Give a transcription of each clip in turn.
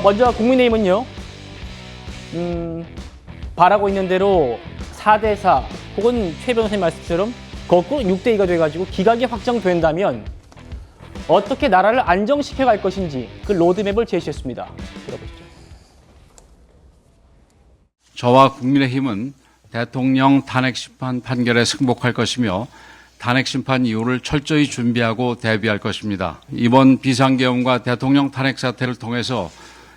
먼저 국민의힘은요, 바라고 있는 대로 4대4 혹은 최 변호사님 말씀처럼 거꾸로 6대2가 돼가지고 기각이 확정된다면 어떻게 나라를 안정시켜 갈 것인지 그 로드맵을 제시했습니다. 들어보시죠. 저와 국민의힘은 대통령 탄핵심판 판결에 승복할 것이며 탄핵심판 이후를 철저히 준비하고 대비할 것입니다. 이번 비상계엄과 대통령 탄핵 사태를 통해서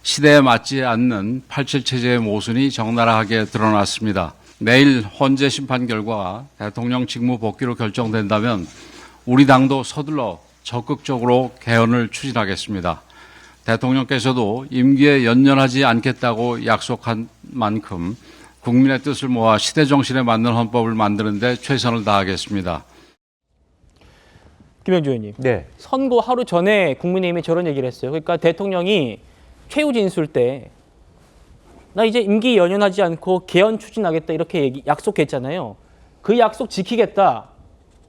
시대에 맞지 않는 87체제의 모순이 적나라하게 드러났습니다. 내일 헌재 심판 결과가 대통령 직무 복귀로 결정된다면 우리 당도 서둘러 적극적으로 개헌을 추진하겠습니다. 대통령께서도 임기에 연연하지 않겠다고 약속한 만큼 국민의 뜻을 모아 시대 정신에 맞는 헌법을 만드는 데 최선을 다하겠습니다. 김영주 의원님. 네. 선거 하루 전에 국민의힘이 저런 얘기를 했어요. 그러니까 대통령이 최후 진술 때 나 이제 임기 연연하지 않고 개헌 추진하겠다 이렇게 약속했잖아요. 그 약속 지키겠다.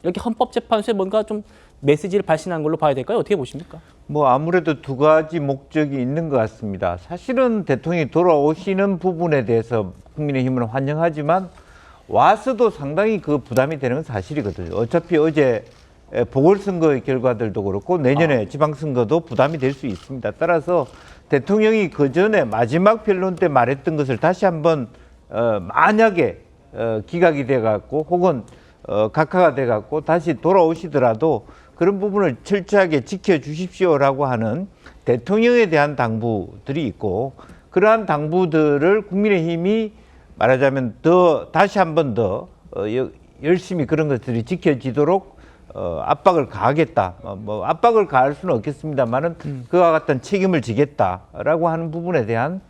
이렇게 헌법재판소에 뭔가 좀 메시지를 발신한 걸로 봐야 될까요? 어떻게 보십니까? 뭐 아무래도 두 가지 목적이 있는 것 같습니다. 사실은 대통령이 돌아오시는 부분에 대해서 국민의힘은 환영하지만 와서도 상당히 그 부담이 되는 건 사실이거든요. 어차피 어제 보궐선거의 결과들도 그렇고 내년에 지방선거도 부담이 될 수 있습니다. 따라서 대통령이 그 전에 마지막 변론 때 말했던 것을 다시 한번 만약에 기각이 돼갖고 혹은 각하가 돼갖고 다시 돌아오시더라도 그런 부분을 철저하게 지켜주십시오라고 하는 대통령에 대한 당부들이 있고 그러한 당부들을 국민의힘이 말하자면 다시 한번 더 열심히 그런 것들이 지켜지도록 압박을 가하겠다. 뭐 압박을 가할 수는 없겠습니다만은 그와 같은 책임을 지겠다라고 하는 부분에 대한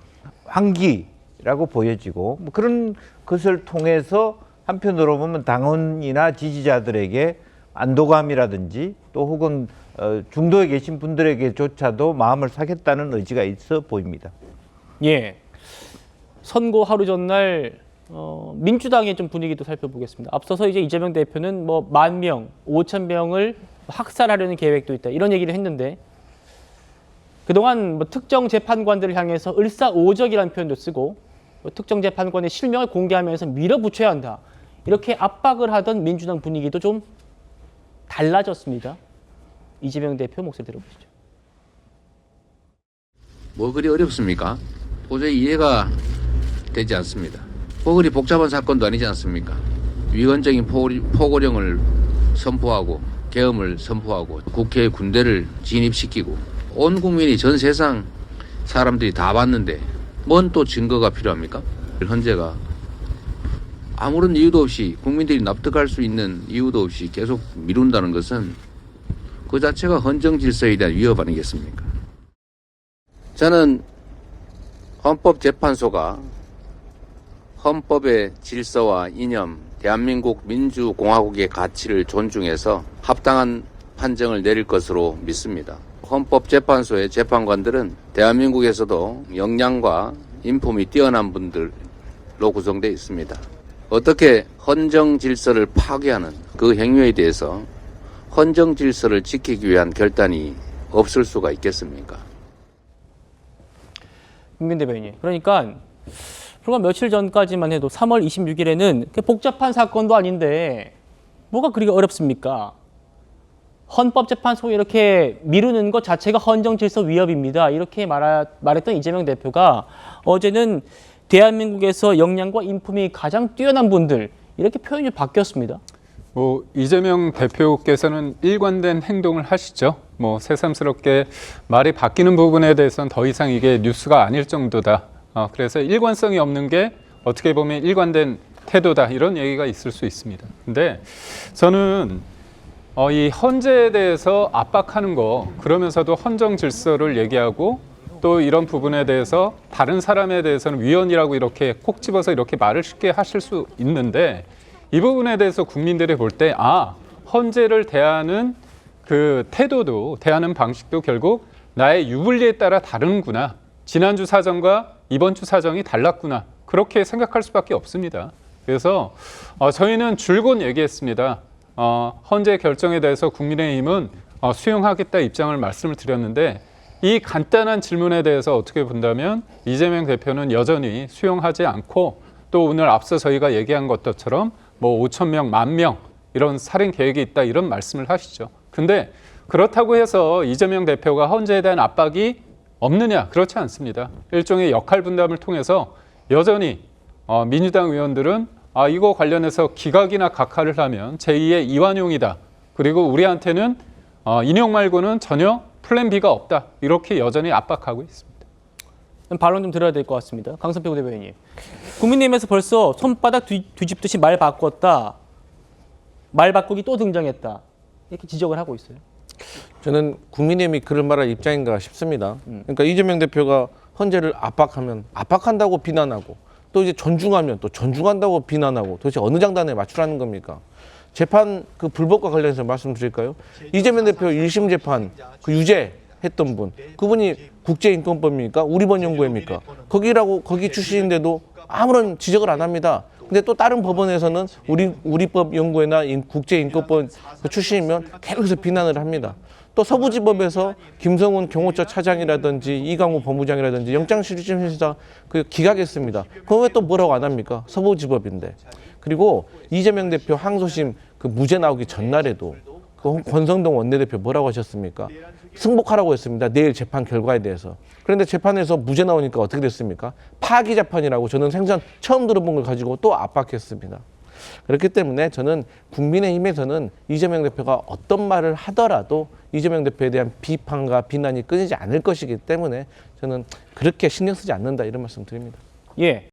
환기라고 보여지고 뭐 그런 것을 통해서 한편으로 보면 당원이나 지지자들에게 안도감이라든지 또 혹은 중도에 계신 분들에게조차도 마음을 사겠다는 의지가 있어 보입니다. 예. 선거 하루 전날 민주당의 좀 분위기도 살펴보겠습니다. 앞서서 이제 이재명 대표는 뭐 10,000명, 5,000명을 학살하려는 계획도 있다 이런 얘기를 했는데 그동안 뭐 특정 재판관들을 향해서 을사오적이라는 표현도 쓰고 뭐 특정 재판관의 실명을 공개하면서 밀어붙여야 한다 이렇게 압박을 하던 민주당 분위기도 좀 달라졌습니다. 이재명 대표 목소리 들어보시죠. 뭐 그리 어렵습니까? 도저히 이해가 되지 않습니다. 뭐 그리 복잡한 사건도 아니지 않습니까? 위헌적인 포고령을 선포하고 계엄을 선포하고 국회에 군대를 진입시키고 온 국민이 전 세상 사람들이 다 봤는데 뭔 또 증거가 필요합니까? 헌재가 아무런 이유도 없이 국민들이 납득할 수 있는 이유도 없이 계속 미룬다는 것은 그 자체가 헌정 질서에 대한 위협 아니겠습니까? 저는 헌법재판소가 헌법의 질서와 이념, 대한민국 민주공화국의 가치를 존중해서 합당한 판정을 내릴 것으로 믿습니다. 헌법재판소의 재판관들은 대한민국에서도 역량과 인품이 뛰어난 분들로 구성되어 있습니다. 어떻게 헌정 질서를 파괴하는 그 행위에 대해서 헌정 질서를 지키기 위한 결단이 없을 수가 있겠습니까? 김민 대변인. 그러니까 불과 며칠 전까지만 해도 3월 26일에는 복잡한 사건도 아닌데 뭐가 그렇게 어렵습니까? 헌법재판소 이렇게 미루는 것 자체가 헌정질서 위협입니다. 이렇게 말했던 이재명 대표가 어제는 대한민국에서 역량과 인품이 가장 뛰어난 분들 이렇게 표현이 바뀌었습니다. 뭐 이재명 대표께서는 일관된 행동을 하시죠. 뭐 새삼스럽게 말이 바뀌는 부분에 대해서는 더 이상 이게 뉴스가 아닐 정도다. 그래서 일관성이 없는 게 어떻게 보면 일관된 태도다 이런 얘기가 있을 수 있습니다. 근데 저는 이 헌재에 대해서 압박하는 거 그러면서도 헌정 질서를 얘기하고 또 이런 부분에 대해서 다른 사람에 대해서는 위헌이라고 이렇게 콕 집어서 이렇게 말을 쉽게 하실 수 있는데 이 부분에 대해서 국민들이 볼 때 헌재를 대하는 그 태도도 대하는 방식도 결국 나의 유불리에 따라 다르구나. 지난주 사정과 이번 주 사정이 달랐구나. 그렇게 생각할 수밖에 없습니다. 그래서 저희는 줄곧 얘기했습니다. 헌재 결정에 대해서 국민의힘은 수용하겠다 입장을 말씀을 드렸는데 이 간단한 질문에 대해서 어떻게 본다면 이재명 대표는 여전히 수용하지 않고 또 오늘 앞서 저희가 얘기한 것처럼 뭐 5천 명, 10,000명 이런 살인 계획이 있다 이런 말씀을 하시죠. 근데 그렇다고 해서 이재명 대표가 헌재에 대한 압박이 없느냐? 그렇지 않습니다. 일종의 역할 분담을 통해서 여전히 민주당 의원들은 이거 관련해서 기각이나 각하를 하면 제2의 이완용이다. 그리고 우리한테는 인용 말고는 전혀 플랜 B가 없다. 이렇게 여전히 압박하고 있습니다. 반론 좀 들어야 될 것 같습니다. 강선표 대변인님. 국민의힘에서 벌써 손바닥 뒤집듯이 말 바꿨다. 말 바꾸기 또 등장했다. 이렇게 지적을 하고 있어요. 저는 국민의힘이 그럴 말할 입장인가 싶습니다. 그러니까 이재명 대표가 헌재를 압박하면 압박한다고 비난하고 또 이제 존중하면 또 존중한다고 비난하고 도대체 어느 장단에 맞추라는 겁니까? 재판 그 불법과 관련해서 말씀드릴까요? 이재명 대표 1심 재판 그 유죄했던 분 그분이 국제인권법입니까? 우리법연구회입니까? 거기 출신인데도 아무런 지적을 안 합니다. 근데 또 다른 법원에서는 우리법연구회나 국제인권법 출신이면 계속해서 비난을 합니다. 또 서부지법에서 김성훈 경호처 차장이라든지 이강우 법무장이라든지 영장실질심사 그 기각했습니다. 그럼 왜 또 뭐라고 안 합니까? 서부지법인데. 그리고 이재명 대표 항소심 그 무죄 나오기 전날에도 그 권성동 원내대표 뭐라고 하셨습니까? 승복하라고 했습니다. 내일 재판 결과에 대해서. 그런데 재판에서 무죄 나오니까 어떻게 됐습니까? 파기 재판이라고 저는 생전 처음 들어본 걸 가지고 또 압박했습니다. 그렇기 때문에 저는 국민의힘에서는 이재명 대표가 어떤 말을 하더라도 이재명 대표에 대한 비판과 비난이 끊이지 않을 것이기 때문에 저는 그렇게 신경 쓰지 않는다 이런 말씀 드립니다. 예.